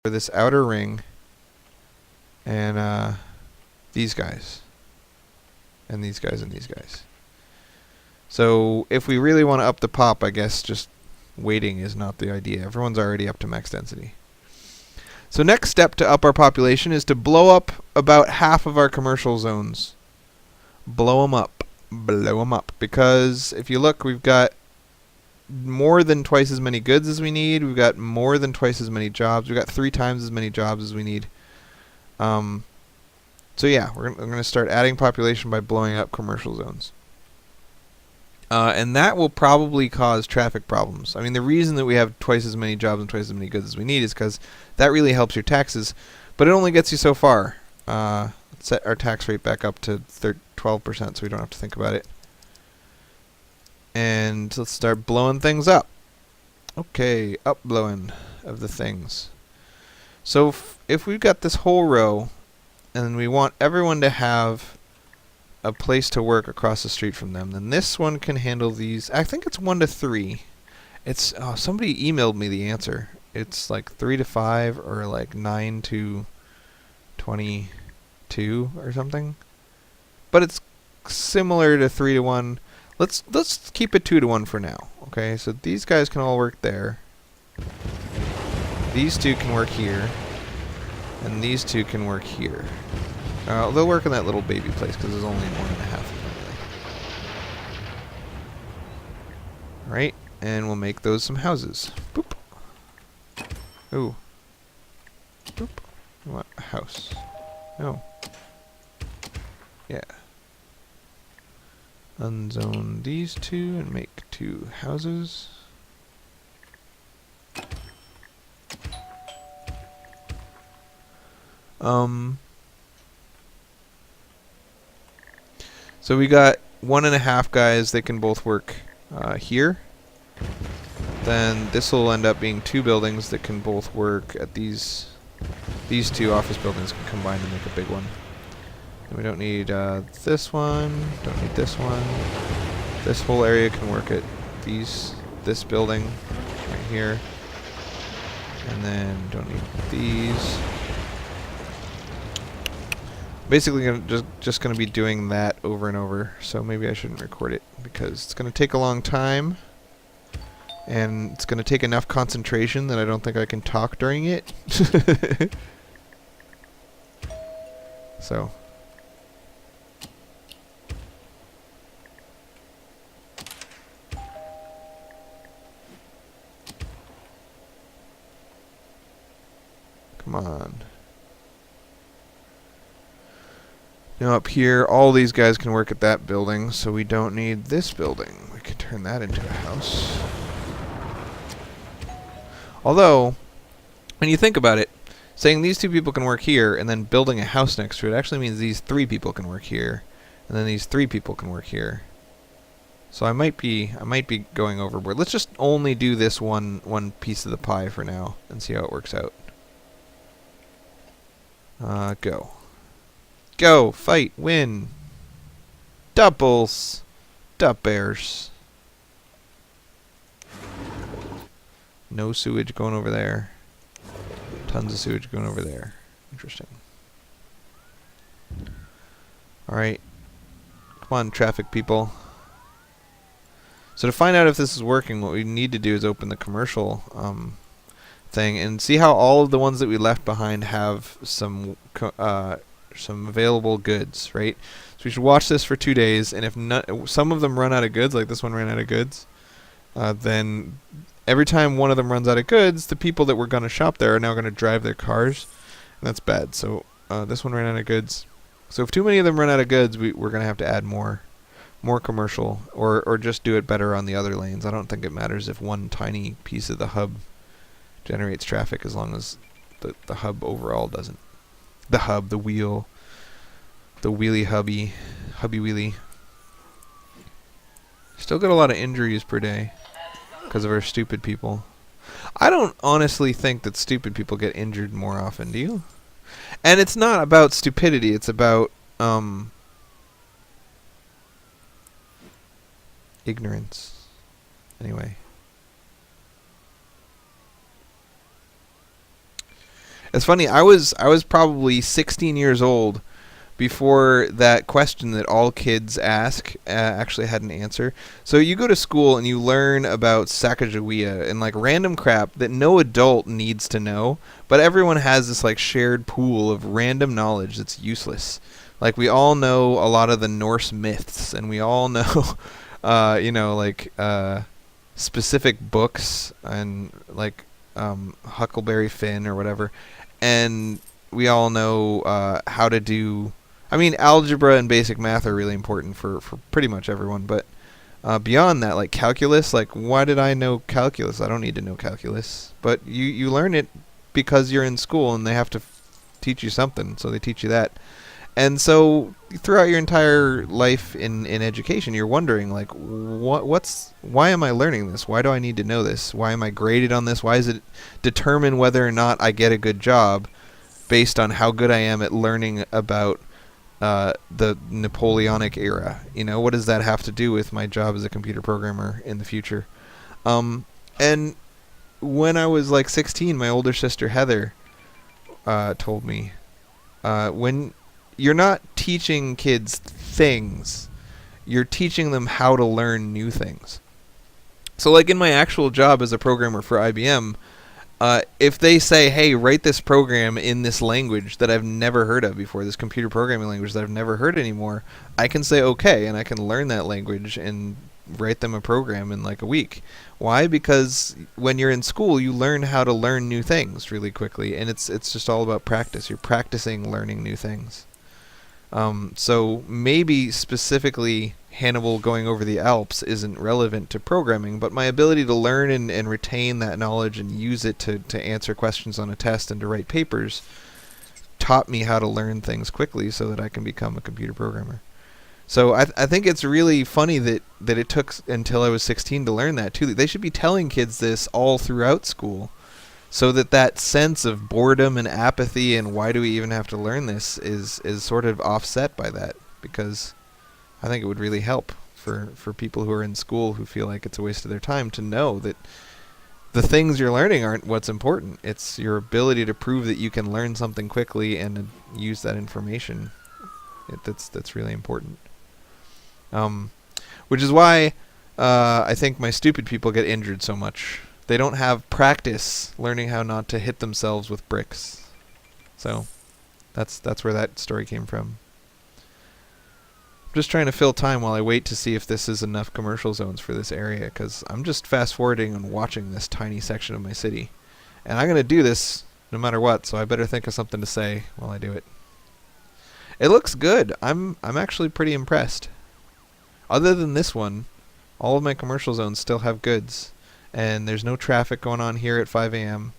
for this outer ring and these guys and these guys and these guys. So if we really want to up the pop, I guess just waiting is not the idea. Everyone's already up to max density. So next step to up our population is to blow up about half of our commercial zones. Blow them up. Blow them up. Because if you look, we've got more than twice as many goods as we need. We've got more than twice as many jobs. We've got 3 times as many jobs as we need. So yeah, we're going to start adding population by blowing up commercial zones. And that will probably cause traffic problems. I mean, the reason that we have twice as many jobs and twice as many goods as we need is because that really helps your taxes, but it only gets you so far. Let's set our tax rate back up to 12% so we don't have to think about it. And let's start blowing things up. Okay, up blowing of the things. So if we've got this whole row, and we want everyone to have a place to work across the street from them, then this one can handle these. I think it's 1 to 3. It's somebody emailed me the answer. It's like 3 to 5 or like 9 to 22 or something. But it's similar to 3 to 1. Let's keep it 2 to 1 for now. Okay, so these guys can all work there. These 2 can work here, and these 2 can work here. They'll work in that little baby place because there's only 1.5 of them. Right, and we'll make those some houses. Boop. Ooh. Boop. We want a house. No. Yeah. Unzone these 2 and make 2 houses. So we got 1.5 guys. They can both work here. Then this will end up being 2 buildings that can both work at these 2 office buildings can combine to make a big one. And we don't need this one. Don't need this one. This whole area can work at this building right here. And then don't need these. Basically, just going to be doing that over and over, so maybe I shouldn't record it because it's going to take a long time, and it's going to take enough concentration that I don't think I can talk during it. So. Come on. Now up here, all these guys can work at that building, so we don't need this building. We can turn that into a house. Although, when you think about it, saying these 2 people can work here and then building a house next to it actually means these 3 people can work here, and then these 3 people can work here. So I might be going overboard. Let's just only do this one piece of the pie for now and see how it works out. Go. Go, fight, win. Doubles. Bears. No sewage going over there. Tons of sewage going over there. Interesting. Alright. Come on, traffic people. So to find out if this is working, what we need to do is open the commercial thing and see how all of the ones that we left behind have some available goods, right? So we should watch this for 2 days, and if some of them run out of goods, like this one ran out of goods, then every time one of them runs out of goods, the people that were going to shop there are now going to drive their cars, and that's bad. So this one ran out of goods. So if too many of them run out of goods, we're going to have to add more commercial, or just do it better on the other lanes. I don't think it matters if one tiny piece of the hub generates traffic as long as the hub overall doesn't. The hub, the wheel, the wheelie hubby wheelie. Still get a lot of injuries per day because of our stupid people. I don't honestly think that stupid people get injured more often, do you? And it's not about stupidity, it's about ignorance. Anyway. It's funny. I was probably 16 years old before that question that all kids ask actually had an answer. So you go to school and you learn about Sacagawea and like random crap that no adult needs to know, but everyone has this like shared pool of random knowledge that's useless. Like we all know a lot of the Norse myths, and we all know, specific books and like Huckleberry Finn or whatever, and we all know how to do. I mean, algebra and basic math are really important for pretty much everyone, but beyond that, like calculus, like why did I know calculus? I don't need to know calculus. But you learn it because you're in school and they have to teach you something, so they teach you that. And so throughout your entire life in education, you're wondering like, why am I learning this? Why do I need to know this? Why am I graded on this? Why does it determine whether or not I get a good job based on how good I am at learning about the Napoleonic era? What does that have to do with my job as a computer programmer in the future? And when I was like 16, my older sister Heather told me, when you're not teaching kids things, you're teaching them how to learn new things. So like in my actual job as a programmer for IBM, if they say, hey, write this program in this language that I've never heard of before, this computer programming language that I've never heard anymore, I can say okay, and I can learn that language and write them a program in like a week. Why? Because when you're in school, you learn how to learn new things really quickly, and it's just all about practice. You're practicing learning new things. So maybe specifically Hannibal going over the Alps isn't relevant to programming, but my ability to learn and retain that knowledge and use it to answer questions on a test and to write papers taught me how to learn things quickly so that I can become a computer programmer. So I think it's really funny that it took until I was 16 to learn that too. They should be telling kids this all throughout school, so that sense of boredom and apathy and why do we even have to learn this is sort of offset by that, because I think it would really help for people who are in school who feel like it's a waste of their time to know that the things you're learning aren't what's important. It's your ability to prove that you can learn something quickly and use that information. That's really important. Which is why I think my stupid people get injured so much. They don't have practice learning how not to hit themselves with bricks. So that's where that story came from. I'm just trying to fill time while I wait to see if this is enough commercial zones for this area, because I'm just fast forwarding and watching this tiny section of my city. And I'm going to do this no matter what, so I better think of something to say while I do it. It looks good. I'm actually pretty impressed. Other than this one, all of my commercial zones still have goods. And there's no traffic going on here at 5 a.m.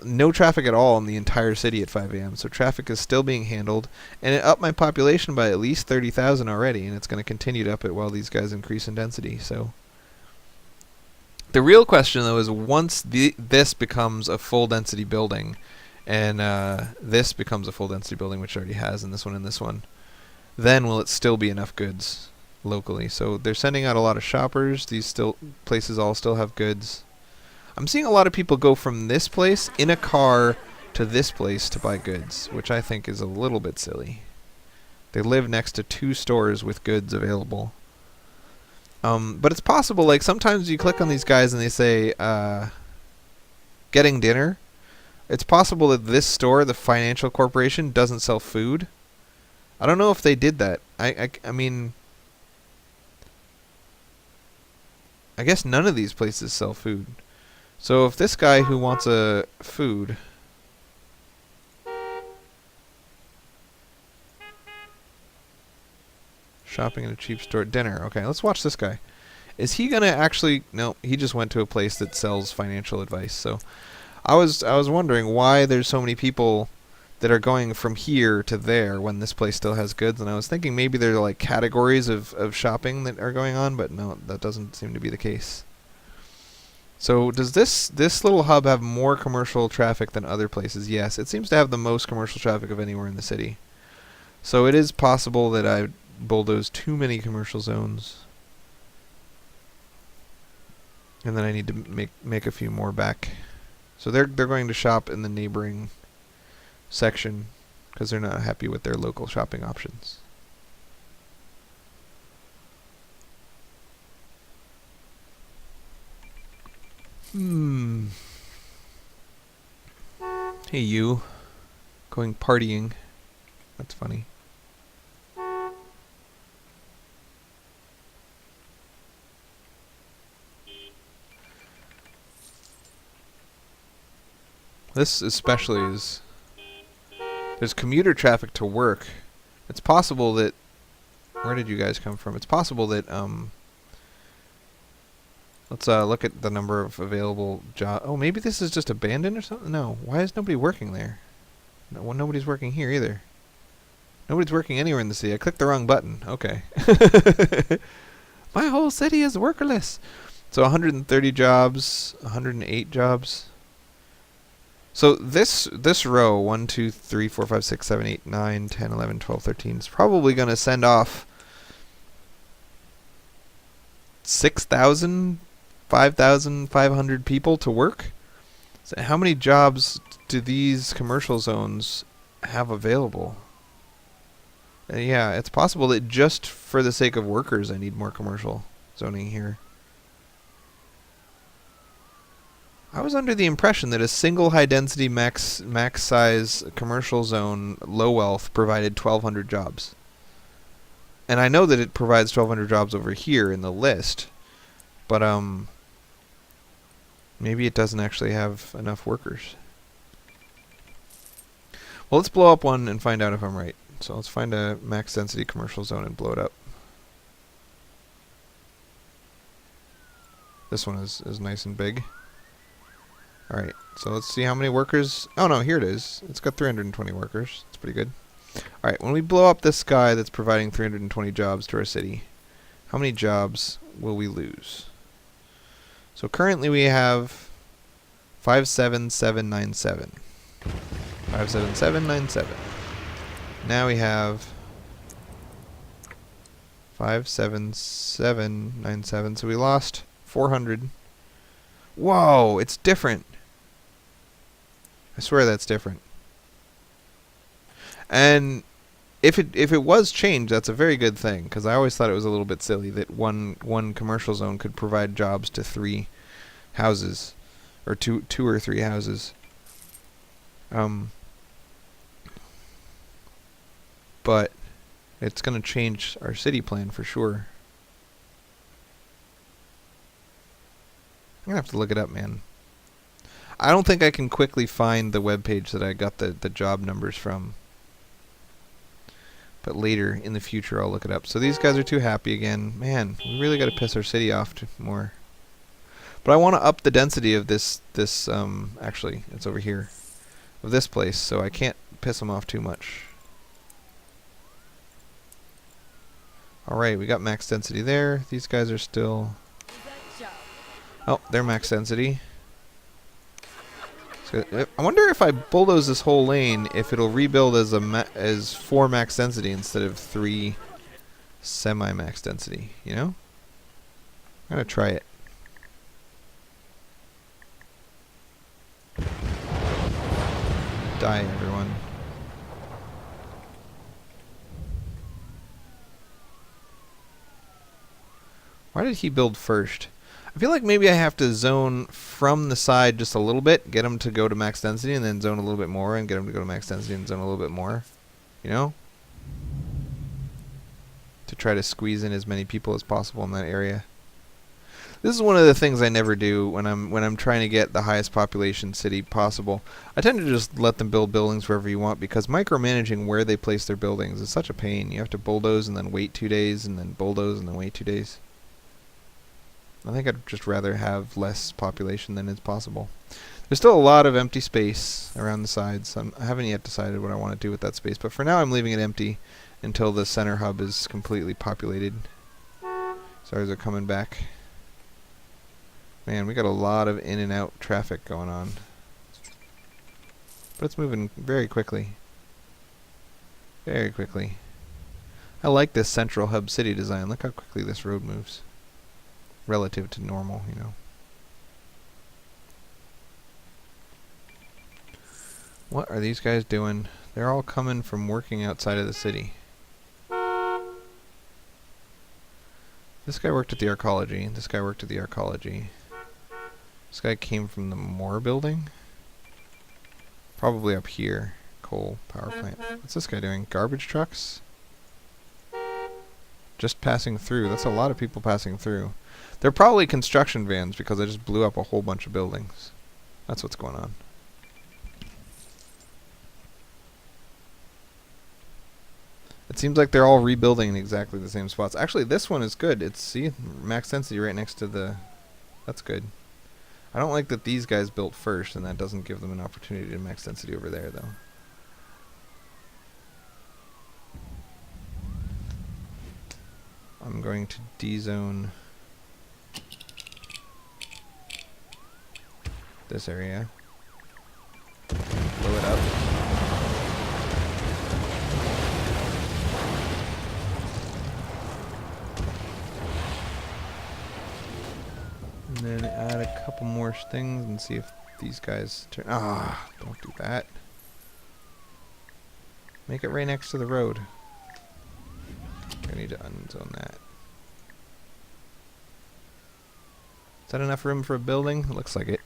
No traffic at all in the entire city at 5 a.m. So traffic is still being handled. And it upped my population by at least 30,000 already. And it's going to continue to up it while these guys increase in density. So the real question, though, is once this becomes a full density building, and this becomes a full density building, which it already has, and this one, then will it still be enough goods locally? So they're sending out a lot of shoppers. These places all still have goods. I'm seeing a lot of people go from this place in a car to this place to buy goods, which I think is a little bit silly. They live next to 2 stores with goods available. But it's possible, like sometimes you click on these guys and they say, getting dinner. It's possible that this store, the Financial Corporation, doesn't sell food. I don't know if they did that. I mean, I guess none of these places sell food. So if this guy who wants a food... Shopping in a cheap store, dinner. Okay, let's watch this guy. Is he gonna actually... No, he just went to a place that sells financial advice. So I was wondering why there's so many people that are going from here to there when this place still has goods, and I was thinking maybe there are like categories of shopping that are going on, but no, that doesn't seem to be the case. So does this little hub have more commercial traffic than other places? Yes, it seems to have the most commercial traffic of anywhere in the city. So it is possible that I bulldozed too many commercial zones, and then I need to make a few more back So they're going to shop in the neighboring section because they're not happy with their local shopping options. Hey, you. Going partying. That's funny. This especially is... There's commuter traffic to work. It's possible that... Where did you guys come from? It's possible that, let's look at the number of available jobs. Oh, maybe this is just abandoned or something? No. Why is nobody working there? No, well, nobody's working here either. Nobody's working anywhere in the city. I clicked the wrong button. Okay. My whole city is workerless. So 130 jobs, 108 jobs. So this row, 1, 2, 3, 4, 5, 6, 7, 8, 9, 10, 11, 12, 13, is probably going to send off 6,000, 5,500 people to work. So how many jobs do these commercial zones have available? Yeah, it's possible that just for the sake of workers, I need more commercial zoning here. I was under the impression that a single high-density max size commercial zone, low wealth, provided 1,200 jobs. And I know that it provides 1,200 jobs over here in the list, but maybe it doesn't actually have enough workers. Well, let's blow up one and find out if I'm right. So let's find a max density commercial zone and blow it up. This one is nice and big. Alright, so let's see how many workers... Oh no, here it is. It's got 320 workers. That's pretty good. Alright, when we blow up this guy that's providing 320 jobs to our city, how many jobs will we lose? So currently we have 57797. 57797. Now we have 57797. So we lost 400. Whoa, it's different. I swear that's different. And if it was changed, that's a very good thing, because I always thought it was a little bit silly that one commercial zone could provide jobs to 3 houses, or two or 3 houses. But it's going to change our city plan for sure. I'm going to have to look it up, man. I don't think I can quickly find the webpage that I got the job numbers from. But later, in the future, I'll look it up. So these guys are too happy again. Man, we really got to piss our city off more. But I want to up the density of this actually, it's over here, of this place, so I can't piss them off too much. Alright, we got max density there. These guys are still... Oh, they're max density. So I wonder if I bulldoze this whole lane, if it'll rebuild as 4 max density instead of 3 semi-max density, you know? I'm gonna try it. Die, everyone. Why did he build first? I feel like maybe I have to zone from the side just a little bit, get them to go to max density, and then zone a little bit more, and get them to go to max density and zone a little bit more. You know? To try to squeeze in as many people as possible in that area. This is one of the things I never do when I'm trying to get the highest population city possible. I tend to just let them build buildings wherever you want, because micromanaging where they place their buildings is such a pain. You have to bulldoze and then wait 2 days, and then bulldoze and then wait 2 days. I think I'd just rather have less population than is possible. There's still a lot of empty space around the sides. I haven't yet decided what I want to do with that space, but for now I'm leaving it empty until the center hub is completely populated. Sorry, they're coming back. Man, we got a lot of in and out traffic going on. But it's moving very quickly. Very quickly. I like this central hub city design. Look how quickly this road moves. Relative to normal, you know. What are these guys doing? They're all coming from working outside of the city. This guy worked at the arcology. This guy worked at the arcology. This guy came from the Moore building. Probably up here. Coal power plant. What's this guy doing? Garbage trucks? Just passing through. That's a lot of people passing through. They're probably construction vans because I just blew up a whole bunch of buildings. That's what's going on. It seems like they're all rebuilding in exactly the same spots. Actually, this one is good. It's, see, max density right next to the... That's good. I don't like that these guys built first, and that doesn't give them an opportunity to max density over there, though. I'm going to D-zone this area. Blow it up. And then add a couple more things and see if these guys turn... Ah, don't do that. Make it right next to the road. I need to unzone that. Is that enough room for a building? It looks like it.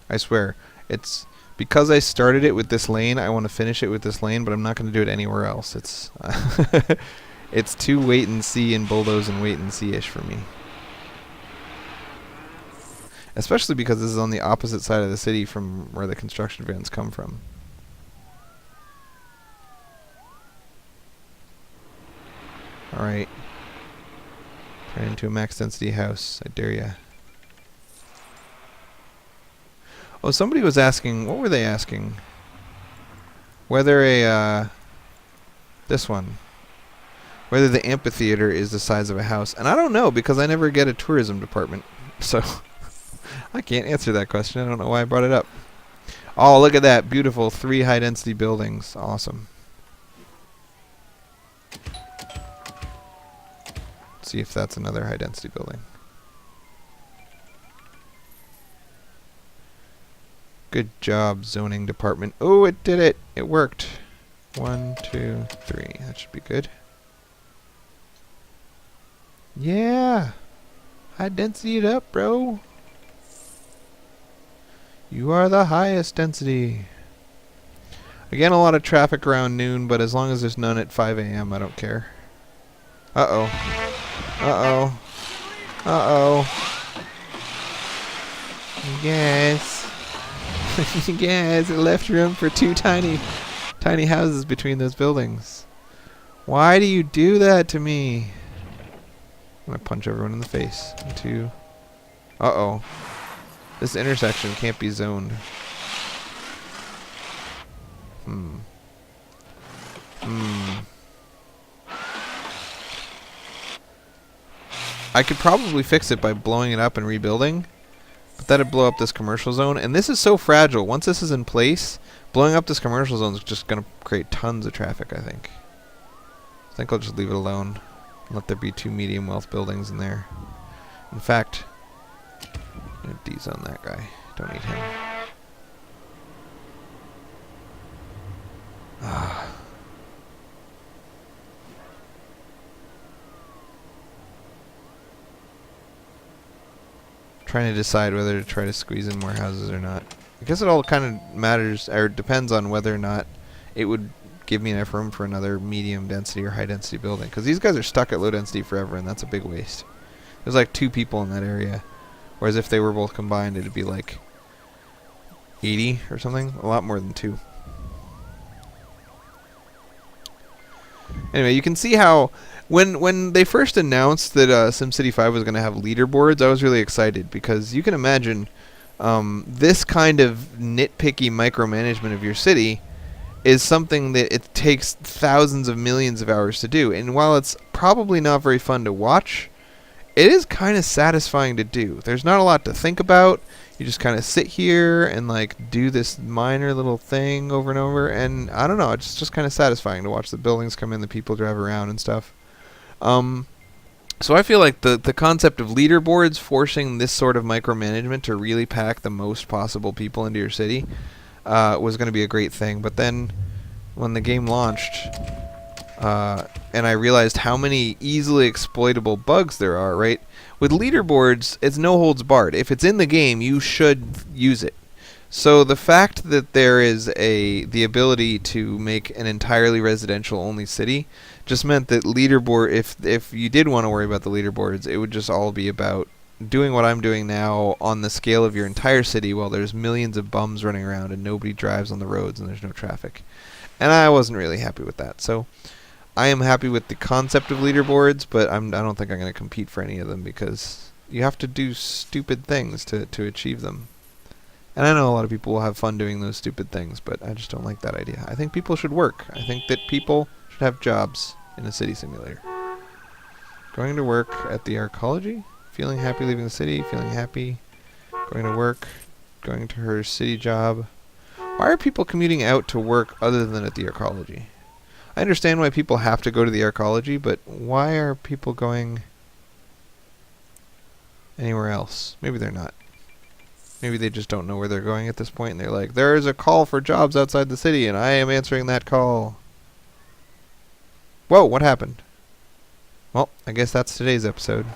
I swear, it's because I started it with this lane, I want to finish it with this lane, but I'm not going to do it anywhere else. It's it's too wait and see and bulldoze and wait and see-ish for me. Especially because this is on the opposite side of the city from where the construction vans come from. Alright. Turn into a max density house. I dare ya. Oh, somebody was asking, what were they asking? Whether a, this one. Whether the amphitheater is the size of a house. And I don't know, because I never get a tourism department. So, I can't answer that question. I don't know why I brought it up. Oh, look at that. Beautiful 3 high density buildings. Awesome. See if that's another high density building. Good job, zoning department. Oh, it did it. It worked. 1, 2, 3. That should be good. Yeah. High density it up, bro. You are the highest density. Again, a lot of traffic around noon, but as long as there's none at 5 a.m., I don't care. Uh-oh. Uh-oh. Uh-oh. Yes. Yes, it left room for 2 tiny houses between those buildings. Why do you do that to me? I'm gonna punch everyone in the face. 1, 2. Uh-oh. This intersection can't be zoned. I could probably fix it by blowing it up and rebuilding, but that'd blow up this commercial zone. And this is so fragile. Once this is in place, blowing up this commercial zone is just going to create tons of traffic, I think. I think I'll just leave it alone. Let there be 2 medium wealth buildings in there. In fact, I'm going to D-zone that guy. Don't need him. Trying to decide whether to try to squeeze in more houses or not. I guess it all kind of matters, or depends on whether or not it would give me enough room for another medium density or high density building. Because these guys are stuck at low density forever, and that's a big waste. There's like 2 people in that area. Whereas if they were both combined, it'd be like 80 or something. A lot more than 2. Anyway, you can see how when they first announced that SimCity 5 was going to have leaderboards, I was really excited because you can imagine this kind of nitpicky micromanagement of your city is something that it takes thousands of millions of hours to do. And while it's probably not very fun to watch, it is kind of satisfying to do. There's not a lot to think about. You just kind of sit here and like do this minor little thing over and over, and I don't know, it's just kind of satisfying to watch the buildings come in, the people drive around and stuff. So I feel like the concept of leaderboards forcing this sort of micromanagement to really pack the most possible people into your city was going to be a great thing. But then when the game launched, and I realized how many easily exploitable bugs there are, right? With leaderboards, it's no holds barred. If it's in the game, you should use it. So the fact that there is the ability to make an entirely residential only city just meant that leaderboard, if you did want to worry about the leaderboards, it would just all be about doing what I'm doing now on the scale of your entire city while there's millions of bums running around and nobody drives on the roads and there's no traffic. And I wasn't really happy with that. So I am happy with the concept of leaderboards, but I don't think I'm going to compete for any of them because you have to do stupid things to achieve them. And I know a lot of people will have fun doing those stupid things, but I just don't like that idea. I think people should work. I think that people should have jobs in a city simulator. Going to work at the arcology, feeling happy leaving the city, feeling happy, going to work, going to her city job. Why are people commuting out to work other than at the arcology? I understand why people have to go to the arcology, but why are people going anywhere else? Maybe they're not. Maybe they just don't know where they're going at this point, and they're like, there is a call for jobs outside the city, and I am answering that call. Whoa, what happened? Well, I guess that's today's episode.